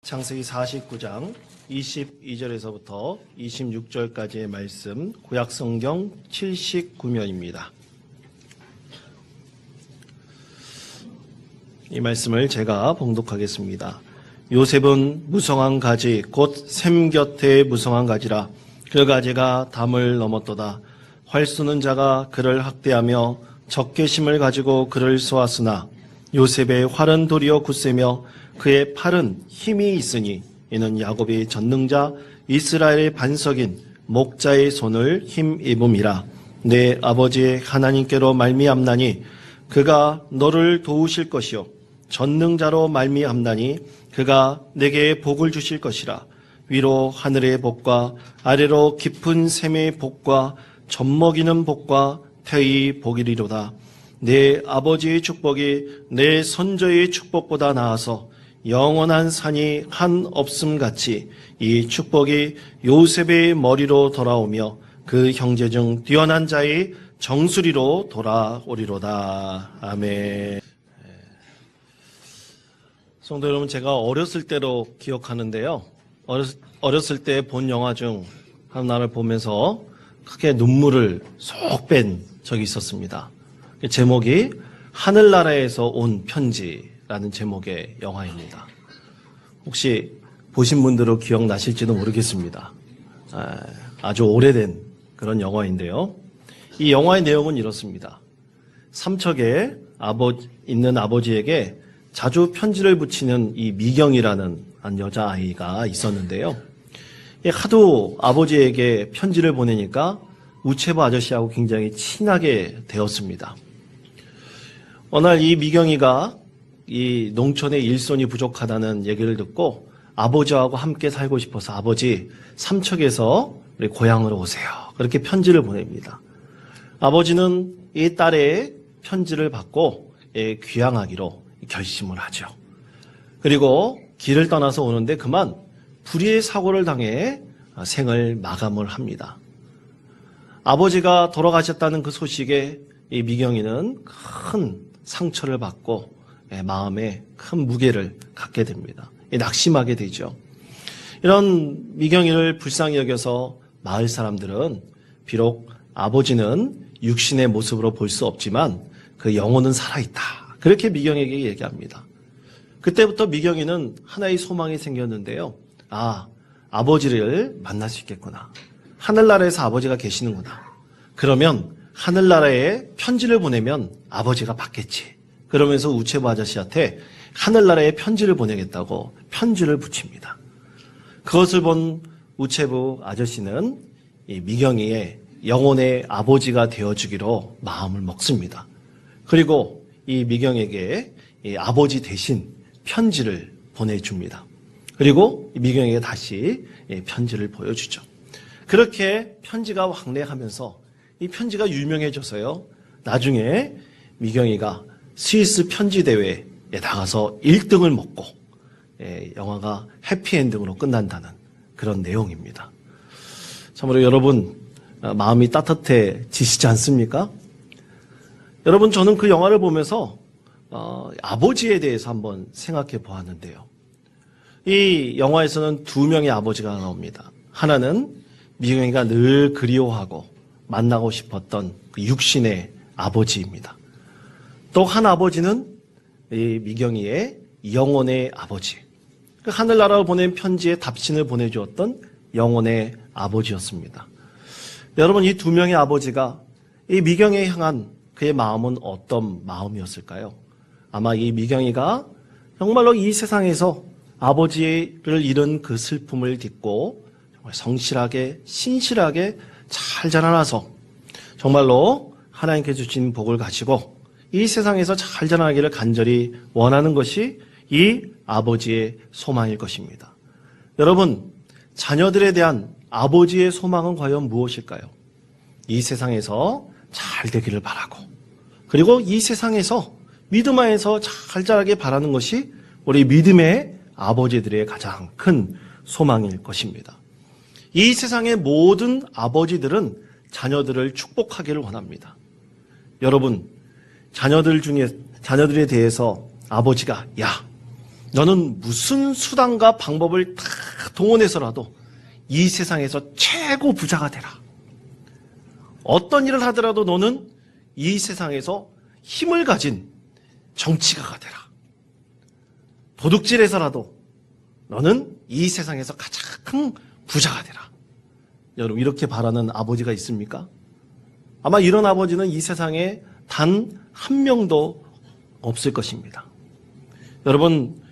창세기 49장 22절에서부터 26절까지의 말씀, 구약성경 79면입니다. 이 말씀을 제가 봉독하겠습니다. 요셉은 무성한 가지 곧 샘 곁에 무성한 가지라. 그 가지가 담을 넘었도다. 활 쏘는 자가 그를 학대하며 적개심을 가지고 그를 쏘았으나 요셉의 활은 도리어 굳세며 그의 팔은 힘이 있으니 이는 야곱의 전능자 이스라엘의 반석인 목자의 손을 힘입음이라. 내 아버지의 하나님께로 말미암나니 그가 너를 도우실 것이요 전능자로 말미암나니 그가 내게 복을 주실 것이라. 위로 하늘의 복과 아래로 깊은 샘의 복과 젖먹이는 복과 태의 복이리로다. 내 아버지의 축복이 내 선조의 축복보다 나아서 영원한 산이 한 없음 같이 이 축복이 요셉의 머리로 돌아오며 그 형제 중 뛰어난 자의 정수리로 돌아오리로다. 아멘. 성도 여러분, 제가 어렸을 때로 기억하는데요. 어렸을 때 본 영화 중 하나를 보면서 크게 눈물을 쏙 뺀 적이 있었습니다. 제목이 하늘나라에서 온 편지라는 제목의 영화입니다. 혹시 보신 분들은 기억나실지도 모르겠습니다. 아주 오래된 그런 영화인데요. 이 영화의 내용은 이렇습니다. 삼척에 있는 아버지에게 자주 편지를 붙이는 이 미경이라는 한 여자아이가 있었는데요. 하도 아버지에게 편지를 보내니까 우체부 아저씨하고 굉장히 친하게 되었습니다. 어느 날 이 미경이가 이 농촌에 일손이 부족하다는 얘기를 듣고 아버지하고 함께 살고 싶어서 아버지 삼척에서 우리 고향으로 오세요. 그렇게 편지를 보냅니다. 아버지는 이 딸의 편지를 받고 귀향하기로 결심을 하죠. 그리고 길을 떠나서 오는데 그만 불의의 사고를 당해 생을 마감을 합니다. 아버지가 돌아가셨다는 그 소식에 이 미경이는 큰 상처를 받고 마음에 큰 무게를 갖게 됩니다. 낙심하게 되죠. 이런 미경이를 불쌍히 여겨서 마을 사람들은 비록 아버지는 육신의 모습으로 볼 수 없지만 그 영혼은 살아있다. 그렇게 미경에게 얘기합니다. 그때부터 미경이는 하나의 소망이 생겼는데요. 아버지를 만날 수 있겠구나. 하늘나라에서 아버지가 계시는구나. 그러면 하늘나라에 편지를 보내면 아버지가 받겠지. 그러면서 우체부 아저씨한테 하늘나라에 편지를 보내겠다고 편지를 붙입니다. 그것을 본 우체부 아저씨는 이 미경이의 영혼의 아버지가 되어주기로 마음을 먹습니다. 그리고 이 미경에게 이 아버지 대신 편지를 보내줍니다. 그리고 미경에게 다시 편지를 보여주죠. 그렇게 편지가 왕래하면서 이 편지가 유명해져서요. 나중에 미경이가 스위스 편지 대회에 나가서 1등을 먹고 영화가 해피엔딩으로 끝난다는 그런 내용입니다. 참으로 여러분 마음이 따뜻해지시지 않습니까? 여러분, 저는 그 영화를 보면서 아버지에 대해서 한번 생각해 보았는데요. 이 영화에서는 두 명의 아버지가 나옵니다. 하나는 미경이가 늘 그리워하고 만나고 싶었던 그 육신의 아버지입니다. 또 한 아버지는 이 미경이의 영혼의 아버지, 그 하늘나라로 보낸 편지에 답신을 보내주었던 영혼의 아버지였습니다. 여러분, 이 두 명의 아버지가 이 미경이에 향한 그의 마음은 어떤 마음이었을까요? 아마 이 미경이가 정말로 이 세상에서 아버지를 잃은 그 슬픔을 딛고 정말 성실하게 신실하게 잘 자라나서 정말로 하나님께 주신 복을 가지고 이 세상에서 잘 자라나기를 간절히 원하는 것이 이 아버지의 소망일 것입니다. 여러분, 자녀들에 대한 아버지의 소망은 과연 무엇일까요? 이 세상에서 잘 되기를 바라고, 그리고 이 세상에서 믿음 안에서 잘 자라길 바라는 것이 우리 믿음의 아버지들의 가장 큰 소망일 것입니다. 이 세상의 모든 아버지들은 자녀들을 축복하기를 원합니다. 여러분, 자녀들에 대해서 아버지가 너는 무슨 수단과 방법을 다 동원해서라도 이 세상에서 최고 부자가 되라. 어떤 일을 하더라도 너는 이 세상에서 힘을 가진 정치가가 되라. 도둑질해서라도 너는 이 세상에서 가장 큰 부자가 되라. 여러분, 이렇게 바라는 아버지가 있습니까? 아마 이런 아버지는 이 세상에 단 한 명도 없을 것입니다. 여러분,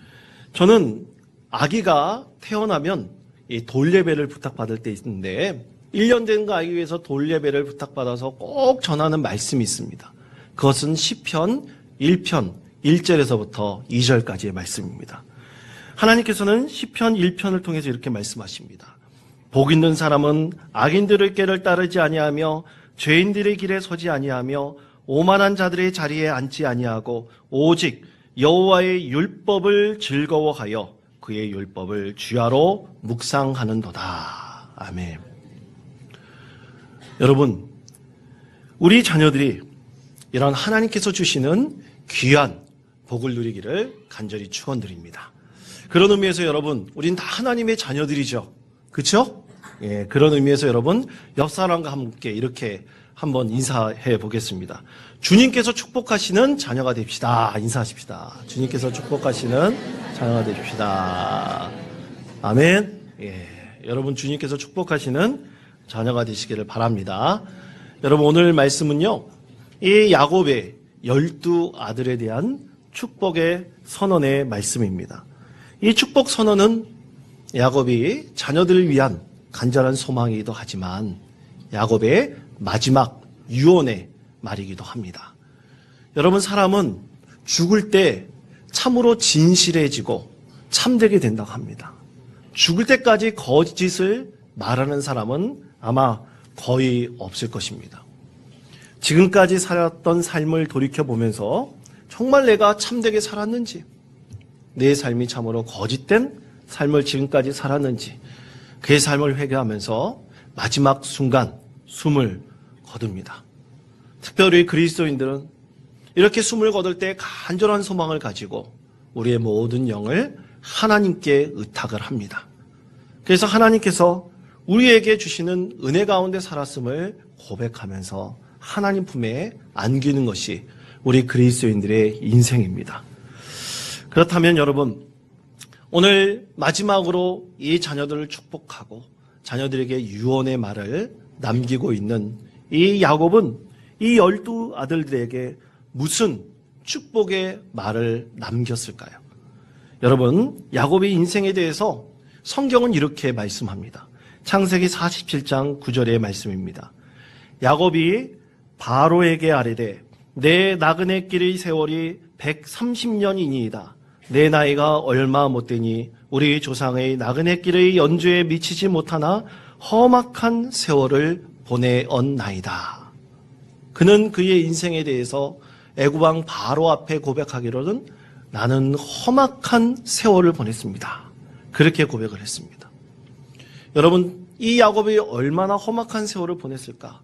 저는 아기가 태어나면 이 돌예배를 부탁받을 때 있는데 1년 된 그 아기 위해서 돌예배를 부탁받아서 꼭 전하는 말씀이 있습니다. 그것은 시편 1편 1절에서부터 2절까지의 말씀입니다. 하나님께서는 시편 1편을 통해서 이렇게 말씀하십니다. 복 있는 사람은 악인들의 꾀를 따르지 아니하며 죄인들의 길에 서지 아니하며 오만한 자들의 자리에 앉지 아니하고 오직 여호와의 율법을 즐거워하여 그의 율법을 주야로 묵상하는도다. 아멘. 여러분, 우리 자녀들이 이런 하나님께서 주시는 귀한 복을 누리기를 간절히 축원드립니다. 그런 의미에서 여러분, 우린 다 하나님의 자녀들이죠. 그렇죠? 예, 그런 의미에서 여러분, 옆 사람과 함께 이렇게 한번 인사해 보겠습니다. 주님께서 축복하시는 자녀가 됩시다. 인사하십시다. 주님께서 축복하시는 자녀가 되십시다. 아멘. 예, 여러분, 주님께서 축복하시는 자녀가 되시기를 바랍니다. 여러분, 오늘 말씀은요, 이 야곱의 12아들에 대한 축복의 선언의 말씀입니다. 이 축복 선언은 야곱이 자녀들을 위한 간절한 소망이기도 하지만 야곱의 마지막 유언의 말이기도 합니다. 여러분, 사람은 죽을 때 참으로 진실해지고 참되게 된다고 합니다. 죽을 때까지 거짓을 말하는 사람은 아마 거의 없을 것입니다. 지금까지 살았던 삶을 돌이켜보면서 정말 내가 참되게 살았는지, 내 삶이 참으로 거짓된 삶을 지금까지 살았는지, 그의 삶을 회개하면서 마지막 순간 숨을 거둡니다. 특별히 그리스도인들은 이렇게 숨을 거둘 때 간절한 소망을 가지고 우리의 모든 영을 하나님께 의탁을 합니다. 그래서 하나님께서 우리에게 주시는 은혜 가운데 살았음을 고백하면서 하나님 품에 안기는 것이 우리 그리스도인들의 인생입니다. 그렇다면 여러분, 오늘 마지막으로 이 자녀들을 축복하고 자녀들에게 유언의 말을 남기고 있는 이 야곱은 이 12아들들에게 무슨 축복의 말을 남겼을까요? 여러분, 야곱의 인생에 대해서 성경은 이렇게 말씀합니다. 창세기 47장 9절의 말씀입니다. 야곱이 바로에게 아뢰되 내 나그네 길의 세월이 130년이니이다. 내 나이가 얼마 못되니 우리 조상의 나그네 길의 연주에 미치지 못하나 험악한 세월을 보내었나이다. 그는 그의 인생에 대해서 애굽왕 바로 앞에 고백하기로는 나는 험악한 세월을 보냈습니다. 그렇게 고백을 했습니다. 여러분, 이 야곱이 얼마나 험악한 세월을 보냈을까?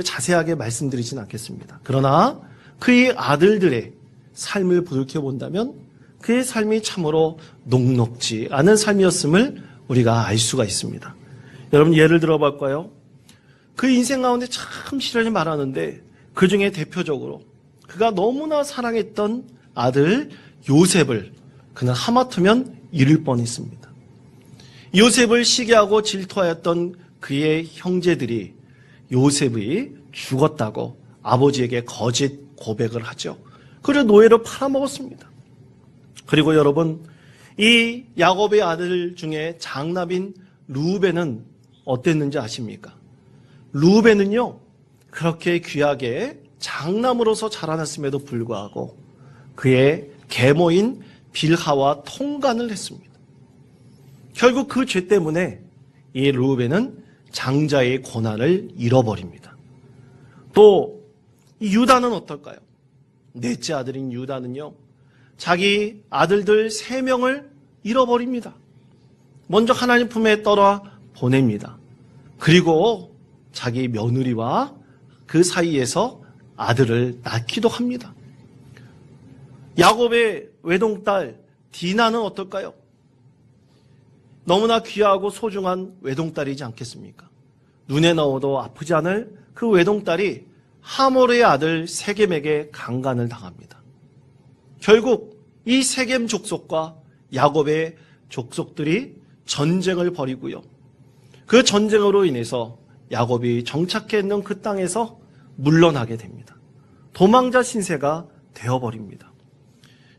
자세하게 말씀드리진 않겠습니다. 그러나 그의 아들들의 삶을 돌이켜본다면 그의 삶이 참으로 녹록지 않은 삶이었음을 우리가 알 수가 있습니다. 여러분, 예를 들어볼까요? 그 인생 가운데 참 시련이 많았는데 그 중에 대표적으로 그가 너무나 사랑했던 아들 요셉을 그는 하마터면 잃을 뻔했습니다. 요셉을 시기하고 질투하였던 그의 형제들이 요셉이 죽었다고 아버지에게 거짓 고백을 하죠. 그리고 노예로 팔아먹었습니다. 그리고 여러분, 이 야곱의 아들 중에 장남인 루벤은 어땠는지 아십니까? 루벤은요, 그렇게 귀하게 장남으로서 자라났음에도 불구하고 그의 계모인 빌하와 통간을 했습니다. 결국 그 죄 때문에 이 루벤은 장자의 고난을 잃어버립니다. 또 이 유다는 어떨까요? 넷째 아들인 유다는요, 자기 아들들 3명을 잃어버립니다. 먼저 하나님 품에 떠나 보냅니다. 그리고 자기 며느리와 그 사이에서 아들을 낳기도 합니다. 야곱의 외동딸 디나는 어떨까요? 너무나 귀하고 소중한 외동딸이지 않겠습니까? 눈에 넣어도 아프지 않을 그 외동딸이 하몰의 아들 세겜에게 강간을 당합니다. 결국 이 세겜 족속과 야곱의 족속들이 전쟁을 벌이고요. 그 전쟁으로 인해서 야곱이 정착해 있는 그 땅에서 물러나게 됩니다. 도망자 신세가 되어버립니다.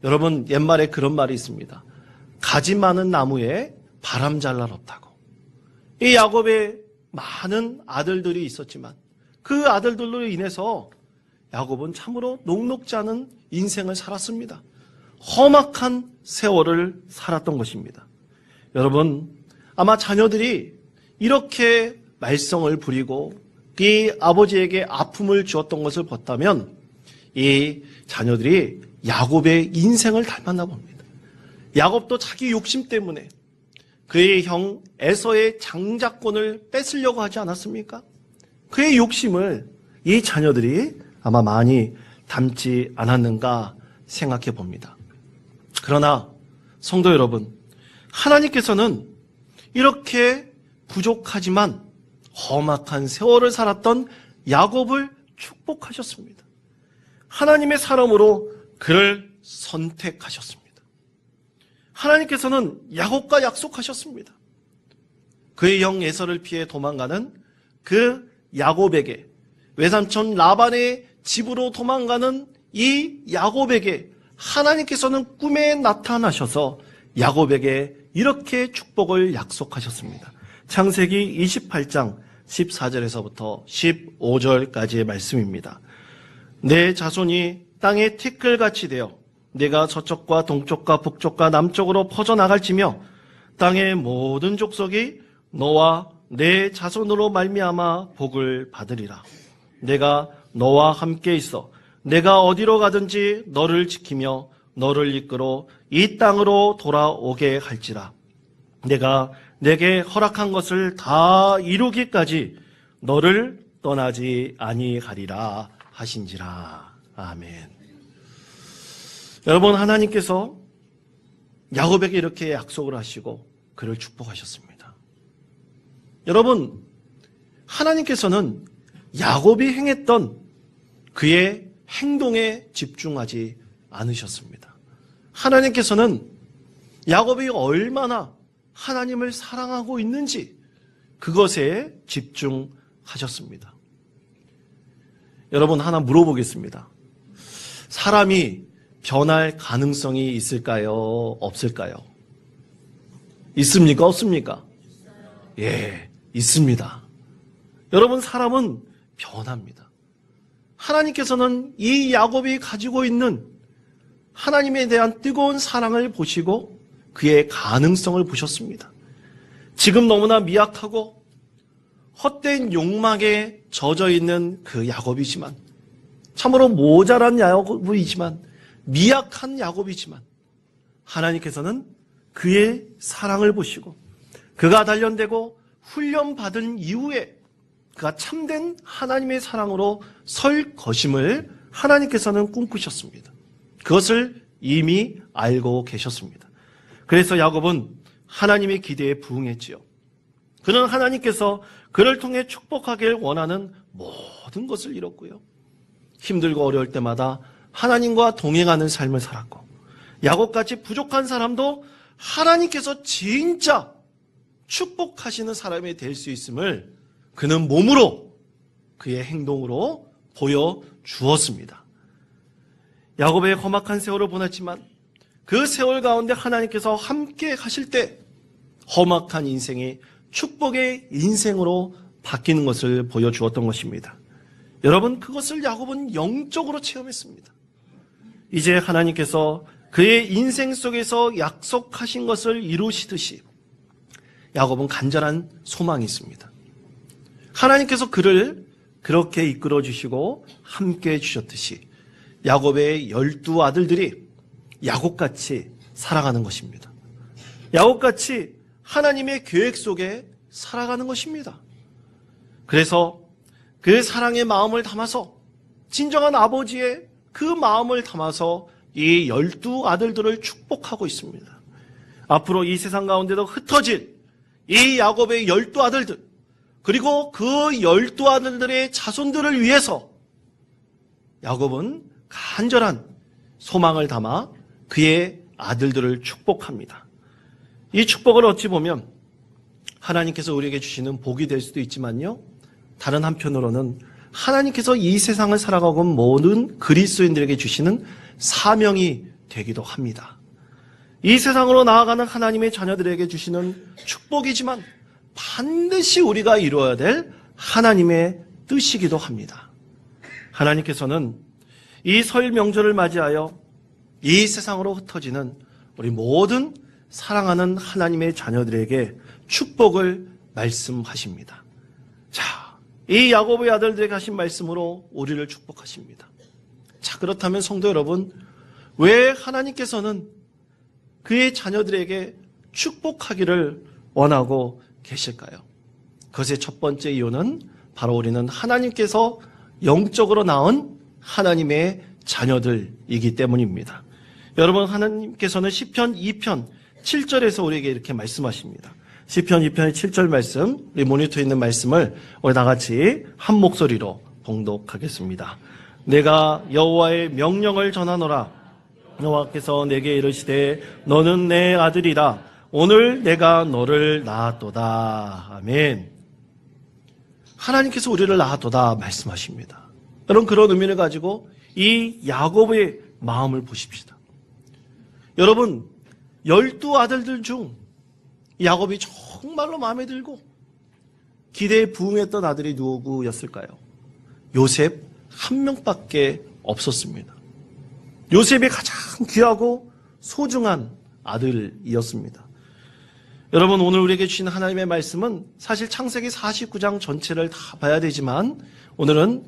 여러분, 옛말에 그런 말이 있습니다. 가지 많은 나무에 바람 잘 날 없다고. 이 야곱의 많은 아들들이 있었지만 그 아들들로 인해서 야곱은 참으로 녹록지 않은 인생을 살았습니다. 험악한 세월을 살았던 것입니다. 여러분, 아마 자녀들이 이렇게 말썽을 부리고 이 아버지에게 아픔을 주었던 것을 봤다면 이 자녀들이 야곱의 인생을 닮았나 봅니다. 야곱도 자기 욕심 때문에 그의 형 에서의 장자권을 뺏으려고 하지 않았습니까? 그의 욕심을 이 자녀들이 아마 많이 닮지 않았는가 생각해 봅니다. 그러나 성도 여러분, 하나님께서는 이렇게 부족하지만 험악한 세월을 살았던 야곱을 축복하셨습니다. 하나님의 사람으로 그를 선택하셨습니다. 하나님께서는 야곱과 약속하셨습니다. 그의 형 에서를 피해 도망가는 그 야곱에게, 외삼촌 라반의 집으로 도망가는 이 야곱에게 하나님께서는 꿈에 나타나셔서 야곱에게 이렇게 축복을 약속하셨습니다. 창세기 28장 14절에서부터 15절까지의 말씀입니다. 내 자손이 땅에 티끌같이 되어 내가 서쪽과 동쪽과 북쪽과 남쪽으로 퍼져나갈지며 땅의 모든 족속이 너와 내 자손으로 말미암아 복을 받으리라. 내가 너와 함께 있어 내가 어디로 가든지 너를 지키며 너를 이끌어 이 땅으로 돌아오게 할지라. 내가 내게 허락한 것을 다 이루기까지 너를 떠나지 아니하리라 하신지라. 아멘. 여러분, 하나님께서 야곱에게 이렇게 약속을 하시고 그를 축복하셨습니다. 여러분, 하나님께서는 야곱이 행했던 그의 행동에 집중하지 않으셨습니다. 하나님께서는 야곱이 얼마나 하나님을 사랑하고 있는지 그것에 집중하셨습니다. 여러분, 하나 물어보겠습니다. 사람이 변할 가능성이 있을까요? 없을까요? 있습니까? 없습니까? 예, 있습니다. 여러분, 사람은 변합니다. 하나님께서는 이 야곱이 가지고 있는 하나님에 대한 뜨거운 사랑을 보시고 그의 가능성을 보셨습니다. 지금 너무나 미약하고 헛된 욕망에 젖어 있는 그 야곱이지만, 참으로 모자란 야곱이지만, 미약한 야곱이지만 하나님께서는 그의 사랑을 보시고 그가 단련되고 훈련받은 이후에 그가 참된 하나님의 사랑으로 설 것임을 하나님께서는 꿈꾸셨습니다. 그것을 이미 알고 계셨습니다. 그래서 야곱은 하나님의 기대에 부응했지요. 그는 하나님께서 그를 통해 축복하길 원하는 모든 것을 이뤘고요. 힘들고 어려울 때마다 하나님과 동행하는 삶을 살았고, 야곱같이 부족한 사람도 하나님께서 진짜 축복하시는 사람이 될 수 있음을 그는 몸으로, 그의 행동으로 보여주었습니다. 야곱의 험악한 세월을 보냈지만 그 세월 가운데 하나님께서 함께 가실 때 험악한 인생이 축복의 인생으로 바뀌는 것을 보여주었던 것입니다. 여러분, 그것을 야곱은 영적으로 체험했습니다. 이제 하나님께서 그의 인생 속에서 약속하신 것을 이루시듯이 야곱은 간절한 소망이 있습니다. 하나님께서 그를 그렇게 이끌어 주시고 함께 해 주셨듯이 야곱의 12 아들들이 야곱같이 살아가는 것입니다. 야곱같이 하나님의 계획 속에 살아가는 것입니다. 그래서 그 사랑의 마음을 담아서, 진정한 아버지의 그 마음을 담아서 이 12아들들을 축복하고 있습니다. 앞으로 이 세상 가운데도 흩어질 이 야곱의 12아들들, 그리고 그 12아들들의 자손들을 위해서 야곱은 간절한 소망을 담아 그의 아들들을 축복합니다. 이 축복을 어찌 보면 하나님께서 우리에게 주시는 복이 될 수도 있지만요, 다른 한편으로는 하나님께서 이 세상을 살아가고 온 모든 그리스도인들에게 주시는 사명이 되기도 합니다. 이 세상으로 나아가는 하나님의 자녀들에게 주시는 축복이지만 반드시 우리가 이루어야 될 하나님의 뜻이기도 합니다. 하나님께서는 이 설 명절을 맞이하여 이 세상으로 흩어지는 우리 모든 사랑하는 하나님의 자녀들에게 축복을 말씀하십니다. 자, 이 야곱의 아들들에게 하신 말씀으로 우리를 축복하십니다. 자, 그렇다면 성도 여러분, 왜 하나님께서는 그의 자녀들에게 축복하기를 원하고 계실까요? 그것의 첫 번째 이유는 바로 우리는 하나님께서 영적으로 낳은 하나님의 자녀들이기 때문입니다. 여러분, 하나님께서는 시편 2편 7절에서 우리에게 이렇게 말씀하십니다. 시편 2편의 7절 말씀, 우리 모니터에 있는 말씀을 우리 다 같이 한 목소리로 봉독하겠습니다. 내가 여호와의 명령을 전하노라. 여호와께서 내게 이르시되 너는 내 아들이라. 오늘 내가 너를 낳았도다. 아멘. 하나님께서 우리를 낳았도다 말씀하십니다. 여러분, 그런 의미를 가지고 이 야곱의 마음을 보십시다. 여러분, 12아들들 중 야곱이 정말로 마음에 들고 기대에 부응했던 아들이 누구였을까요? 요셉 한 명밖에 없었습니다. 요셉이 가장 귀하고 소중한 아들이었습니다. 여러분, 오늘 우리에게 주신 하나님의 말씀은 사실 창세기 49장 전체를 다 봐야 되지만 오늘은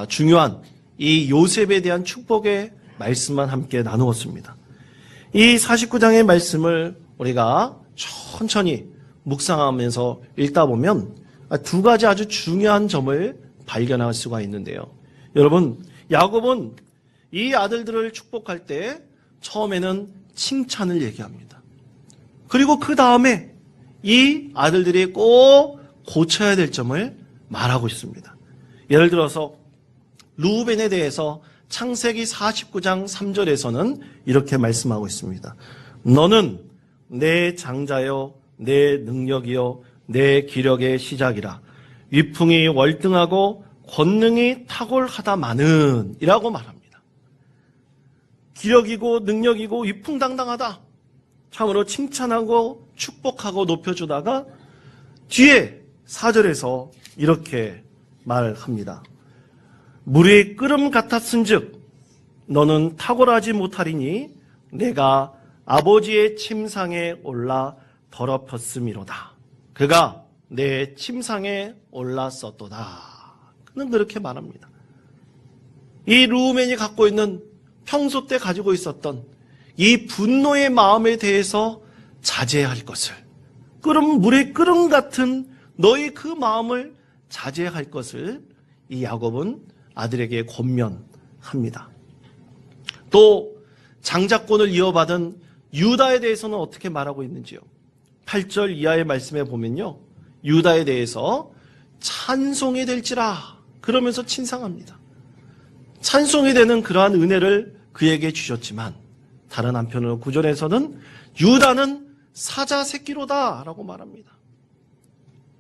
중요한 이 요셉에 대한 축복의 말씀만 함께 나누었습니다. 이 49장의 말씀을 우리가 천천히 묵상하면서 읽다 보면 두 가지 아주 중요한 점을 발견할 수가 있는데요. 여러분, 야곱은 이 아들들을 축복할 때 처음에는 칭찬을 얘기합니다. 그리고 그 다음에 이 아들들이 꼭 고쳐야 될 점을 말하고 있습니다. 예를 들어서 루벤에 대해서 창세기 49장 3절에서는 이렇게 말씀하고 있습니다. 너는 내 장자여 내 능력이여 내 기력의 시작이라. 위풍이 월등하고 권능이 탁월하다마는 이라고 말합니다. 기력이고 능력이고 위풍당당하다. 참으로 칭찬하고 축복하고 높여주다가 뒤에 4절에서 이렇게 말합니다. 물이 끓음 같았은즉 너는 탁월하지 못하리니 내가 아버지의 침상에 올라 더럽혔음이로다. 그가 내 침상에 올랐었도다. 그는 그렇게 말합니다. 이 루벤이 갖고 있는 평소 때 가지고 있었던 이 분노의 마음에 대해서 자제할 것을, 물의 끓음 같은 너의 그 마음을 자제할 것을 이 야곱은 아들에게 권면합니다. 또 장자권을 이어받은 유다에 대해서는 어떻게 말하고 있는지요? 8절 이하의 말씀에 보면요, 유다에 대해서 찬송이 될지라 그러면서 칭송합니다. 찬송이 되는 그러한 은혜를 그에게 주셨지만 다른 한편으로 9절에서는 유다는 사자 새끼로다 라고 말합니다.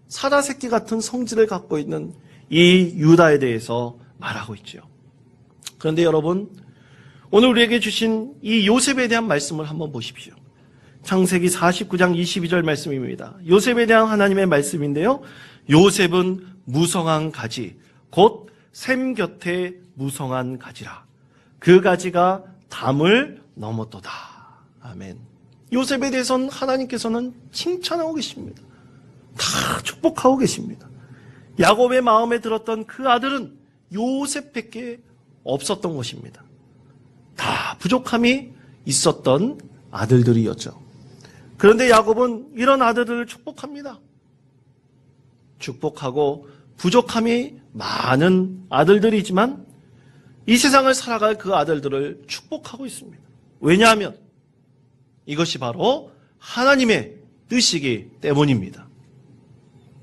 사자 새끼 같은 성질을 갖고 있는 이 유다에 대해서 말하고 있죠. 그런데 여러분, 오늘 우리에게 주신 이 요셉에 대한 말씀을 한번 보십시오. 창세기 49장 22절 말씀입니다. 요셉에 대한 하나님의 말씀인데요. 요셉은 무성한 가지, 곧 샘 곁에 무성한 가지라. 그 가지가 담을 넘었도다. 아멘. 요셉에 대해서는 하나님께서는 칭찬하고 계십니다. 다 축복하고 계십니다. 야곱의 마음에 들었던 그 아들은 요셉밖에 없었던 것입니다. 다 부족함이 있었던 아들들이었죠. 그런데 야곱은 이런 아들들을 축복합니다. 축복하고 부족함이 많은 아들들이지만 이 세상을 살아갈 그 아들들을 축복하고 있습니다. 왜냐하면 이것이 바로 하나님의 뜻이기 때문입니다.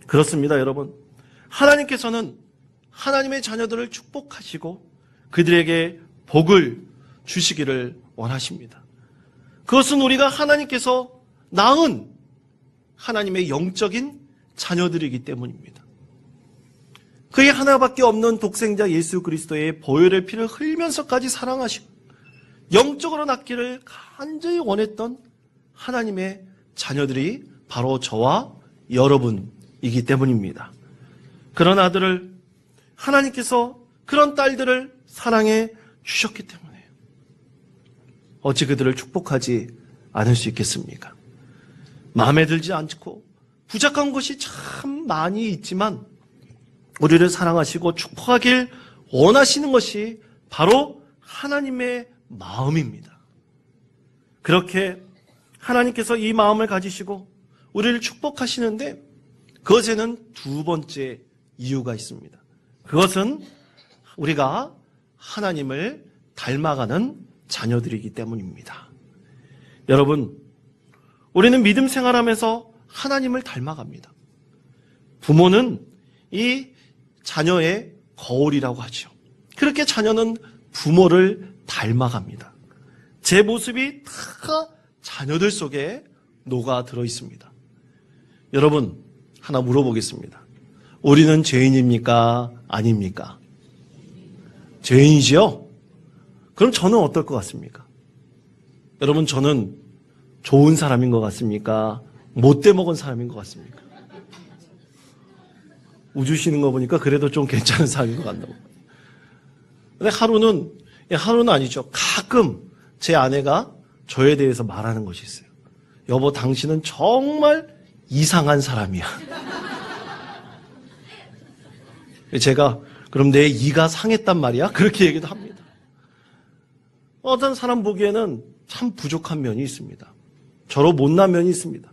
그렇습니다, 여러분. 하나님께서는 하나님의 자녀들을 축복하시고 그들에게 복을 주시기를 원하십니다. 그것은 우리가 하나님께서 낳은 하나님의 영적인 자녀들이기 때문입니다. 그의 하나밖에 없는 독생자 예수 그리스도의 보혈의 피를 흘리면서까지 사랑하시고 영적으로 낳기를 간절히 원했던 하나님의 자녀들이 바로 저와 여러분이기 때문입니다. 그런 아들을 하나님께서 그런 딸들을 사랑해 주셨기 때문에 어찌 그들을 축복하지 않을 수 있겠습니까? 마음에 들지 않고 부족한 것이 참 많이 있지만 우리를 사랑하시고 축복하길 원하시는 것이 바로 하나님의 마음입니다. 그렇게 하나님께서 이 마음을 가지시고 우리를 축복하시는데 그것에는 두 번째 이유가 있습니다. 그것은 우리가 하나님을 닮아가는 자녀들이기 때문입니다. 여러분, 우리는 믿음 생활하면서 하나님을 닮아갑니다. 부모는 이 자녀의 거울이라고 하죠. 그렇게 자녀는 부모를 닮아갑니다. 제 모습이 다 자녀들 속에 녹아 들어 있습니다. 여러분, 하나 물어보겠습니다. 우리는 죄인입니까? 아닙니까? 죄인이지요? 그럼 저는 어떨 것 같습니까? 여러분, 저는 좋은 사람인 것 같습니까? 못돼 먹은 사람인 것 같습니까? 웃으시는 거 보니까 그래도 좀 괜찮은 사람인 것 같다고. 근데 하루는 아니죠. 가끔 제 아내가 저에 대해서 말하는 것이 있어요. 여보, 당신은 정말 이상한 사람이야. 제가 그럼 내 이가 상했단 말이야? 그렇게 얘기도 합니다. 어떤 사람 보기에는 참 부족한 면이 있습니다. 저로 못난 면이 있습니다.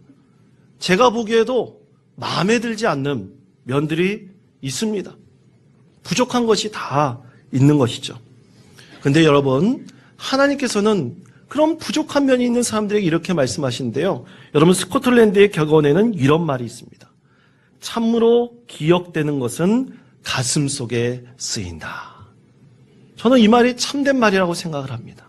제가 보기에도 마음에 들지 않는 면들이 있습니다. 부족한 것이 다 있는 것이죠. 근데 여러분, 하나님께서는 그런 부족한 면이 있는 사람들에게 이렇게 말씀하시는데요. 여러분, 스코틀랜드의 격언에는 이런 말이 있습니다. 참으로 기억되는 것은 가슴 속에 쓰인다. 저는 이 말이 참된 말이라고 생각을 합니다.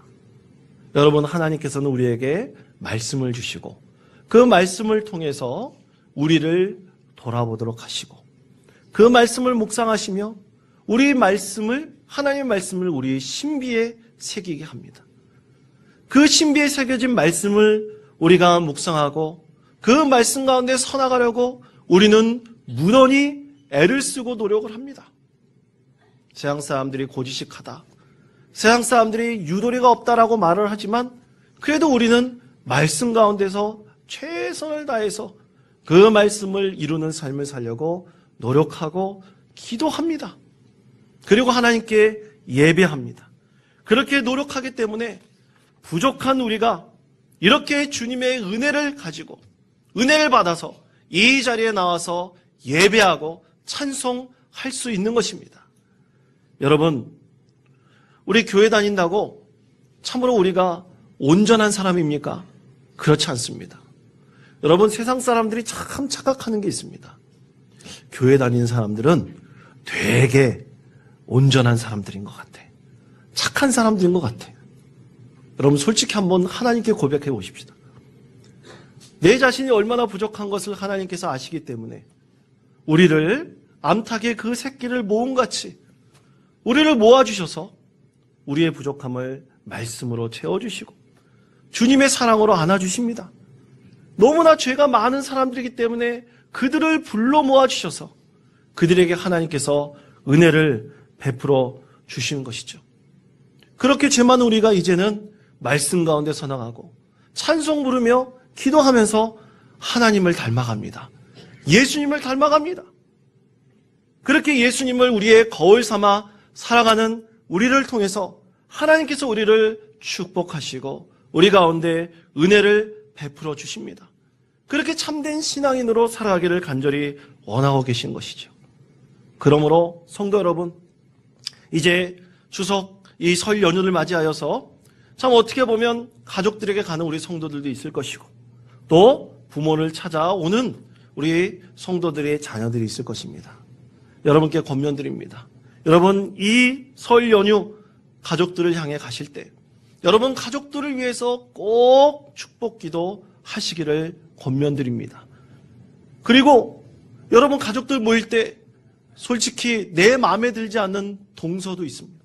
여러분, 하나님께서는 우리에게 말씀을 주시고 그 말씀을 통해서 우리를 돌아보도록 하시고 그 말씀을 묵상하시며 하나님의 말씀을 우리의 신비에 새기게 합니다. 그 신비에 새겨진 말씀을 우리가 묵상하고 그 말씀 가운데 서나가려고 우리는 무던히 애를 쓰고 노력을 합니다. 세상 사람들이 고지식하다, 세상 사람들이 유도리가 없다라고 말을 하지만 그래도 우리는 말씀 가운데서 최선을 다해서 그 말씀을 이루는 삶을 살려고 노력하고 기도합니다. 그리고 하나님께 예배합니다. 그렇게 노력하기 때문에 부족한 우리가 이렇게 주님의 은혜를 가지고 은혜를 받아서 이 자리에 나와서 예배하고 찬송할 수 있는 것입니다. 여러분, 우리 교회 다닌다고 참으로 우리가 온전한 사람입니까? 그렇지 않습니다. 여러분, 세상 사람들이 참 착각하는 게 있습니다. 교회 다니는 사람들은 되게 온전한 사람들인 것 같아. 착한 사람들인 것 같아. 여러분, 솔직히 한번 하나님께 고백해 보십시다. 내 자신이 얼마나 부족한 것을 하나님께서 아시기 때문에 우리를 암탉의 그 새끼를 모음같이 우리를 모아주셔서 우리의 부족함을 말씀으로 채워주시고 주님의 사랑으로 안아주십니다. 너무나 죄가 많은 사람들이기 때문에 그들을 불러 모아주셔서 그들에게 하나님께서 은혜를 베풀어 주시는 것이죠. 그렇게 죄 많은 우리가 이제는 말씀 가운데 서나가고 찬송 부르며 기도하면서 하나님을 닮아갑니다. 예수님을 닮아갑니다. 그렇게 예수님을 우리의 거울 삼아 살아가는 우리를 통해서 하나님께서 우리를 축복하시고 우리 가운데 은혜를 베풀어 주십니다. 그렇게 참된 신앙인으로 살아가기를 간절히 원하고 계신 것이죠. 그러므로 성도 여러분, 이제 추석 이 설 연휴를 맞이하여서 참 어떻게 보면 가족들에게 가는 우리 성도들도 있을 것이고 또 부모를 찾아오는 우리 성도들의 자녀들이 있을 것입니다. 여러분께 권면드립니다. 여러분 이 설 연휴 가족들을 향해 가실 때 여러분 가족들을 위해서 꼭 축복기도 하시기를 권면드립니다. 그리고 여러분 가족들 모일 때 솔직히 내 마음에 들지 않는 동서도 있습니다.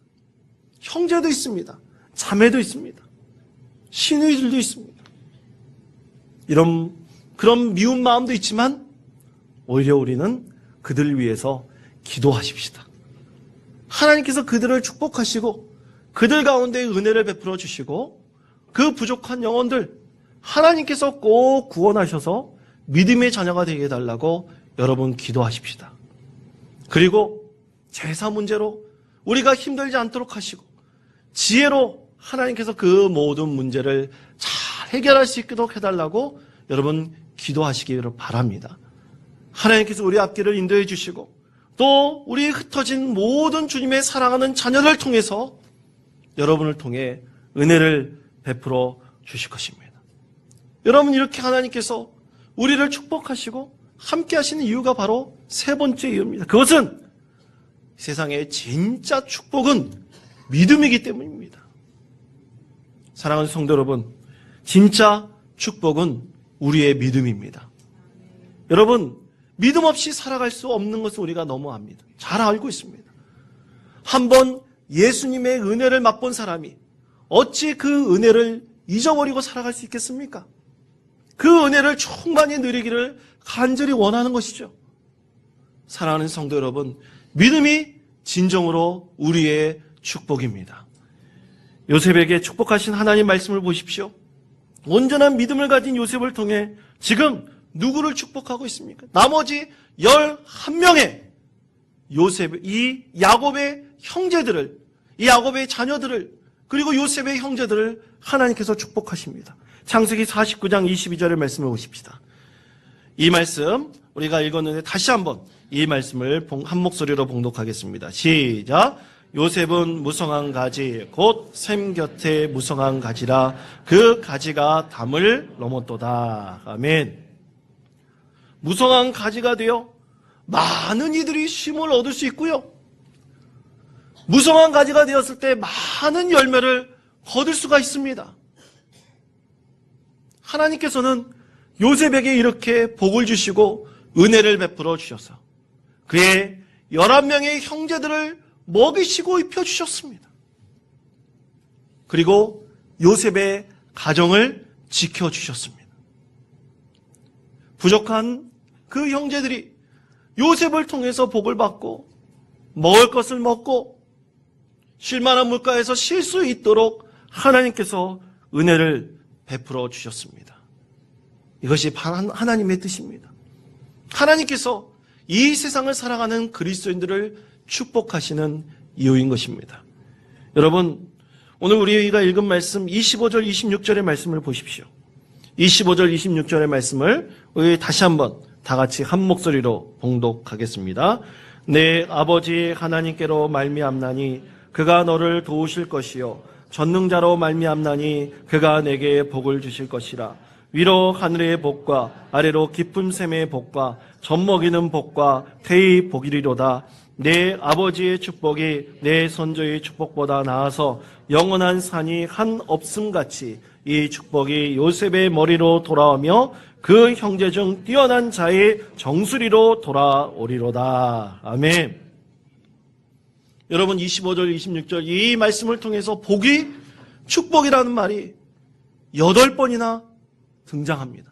형제도 있습니다. 자매도 있습니다. 시누이들도 있습니다. 그런 미운 마음도 있지만 오히려 우리는 그들을 위해서 기도하십시다. 하나님께서 그들을 축복하시고 그들 가운데 은혜를 베풀어 주시고 그 부족한 영혼들 하나님께서 꼭 구원하셔서 믿음의 자녀가 되게 해달라고 여러분 기도하십시다. 그리고 제사 문제로 우리가 힘들지 않도록 하시고 지혜로 하나님께서 그 모든 문제를 잘 해결할 수 있도록 해달라고 여러분 기도하시기를 바랍니다. 하나님께서 우리 앞길을 인도해 주시고 또 우리 흩어진 모든 주님의 사랑하는 자녀를 통해서 여러분을 통해 은혜를 베풀어 주실 것입니다. 여러분 이렇게 하나님께서 우리를 축복하시고 함께 하시는 이유가 바로 세 번째 이유입니다. 그것은 세상의 진짜 축복은 믿음이기 때문입니다. 사랑하는 성도 여러분, 진짜 축복은 우리의 믿음입니다. 여러분, 믿음 없이 살아갈 수 없는 것을 우리가 너무 압니다. 잘 알고 있습니다. 한번 예수님의 은혜를 맛본 사람이 어찌 그 은혜를 잊어버리고 살아갈 수 있겠습니까? 그 은혜를 충만히 누리기를 간절히 원하는 것이죠. 사랑하는 성도 여러분, 믿음이 진정으로 우리의 축복입니다. 요셉에게 축복하신 하나님 말씀을 보십시오. 온전한 믿음을 가진 요셉을 통해 지금 누구를 축복하고 있습니까? 나머지 11명의 요셉, 이 야곱의 형제들을, 이 야곱의 자녀들을, 그리고 요셉의 형제들을 하나님께서 축복하십니다. 창세기 49장 22절의 말씀을 보십시다. 이 말씀 우리가 읽었는데 다시 한번 이 말씀을 한 목소리로 봉독하겠습니다. 시작. 요셉은 무성한 가지 곧 샘 곁에 무성한 가지라 그 가지가 담을 넘었도다. 아멘. 무성한 가지가 되어 많은 이들이 쉼을 얻을 수 있고요. 무성한 가지가 되었을 때 많은 열매를 거둘 수가 있습니다. 하나님께서는 요셉에게 이렇게 복을 주시고 은혜를 베풀어 주셔서 그의 11명의 형제들을 먹이시고 입혀주셨습니다. 그리고 요셉의 가정을 지켜주셨습니다. 부족한 그 형제들이 요셉을 통해서 복을 받고 먹을 것을 먹고 쉴만한 물가에서 쉴 수 있도록 하나님께서 은혜를 베풀어 주셨습니다. 이것이 하나님의 뜻입니다. 하나님께서 이 세상을 살아가는 그리스도인들을 축복하시는 이유인 것입니다. 여러분, 오늘 우리가 읽은 말씀 25절, 26절의 말씀을 보십시오. 25절, 26절의 말씀을 우리 다시 한번 다 같이 한 목소리로 봉독하겠습니다. 내 아버지 하나님께로 말미암나니 그가 너를 도우실 것이요 전능자로 말미암나니 그가 내게 복을 주실 것이라. 위로 하늘의 복과 아래로 깊은 샘의 복과 젖먹이는 복과 태의 복이리로다. 내 아버지의 축복이 내 선조의 축복보다 나아서 영원한 산이 한 없음같이 이 축복이 요셉의 머리로 돌아오며 그 형제 중 뛰어난 자의 정수리로 돌아오리로다. 아멘. 여러분 25절 26절 이 말씀을 통해서 복이 축복이라는 말이 8번이나 등장합니다.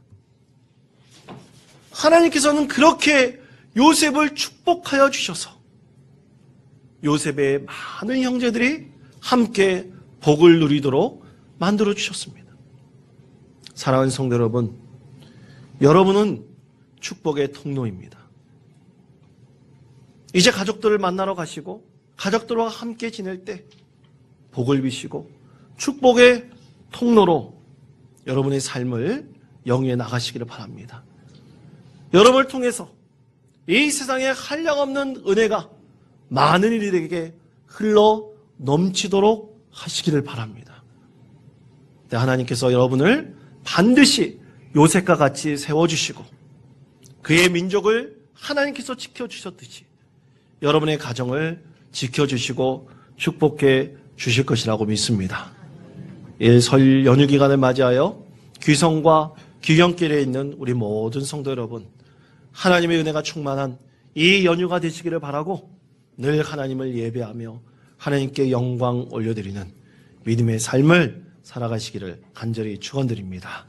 하나님께서는 그렇게 요셉을 축복하여 주셔서 요셉의 많은 형제들이 함께 복을 누리도록 만들어 주셨습니다. 사랑하는 성도 여러분, 여러분은 축복의 통로입니다. 이제 가족들을 만나러 가시고 가족들과 함께 지낼 때 복을 비시고 축복의 통로로 여러분의 삶을 영위해 나가시기를 바랍니다. 여러분을 통해서 이 세상에 한량없는 은혜가 많은 이들에게 흘러 넘치도록 하시기를 바랍니다. 하나님께서 여러분을 반드시 요셉과 같이 세워주시고 그의 민족을 하나님께서 지켜주셨듯이 여러분의 가정을 지켜주시고 축복해 주실 것이라고 믿습니다. 설 연휴 기간을 맞이하여 귀성과 귀경길에 있는 우리 모든 성도 여러분, 하나님의 은혜가 충만한 이 연휴가 되시기를 바라고 늘 하나님을 예배하며 하나님께 영광 올려드리는 믿음의 삶을 살아가시기를 간절히 축원드립니다.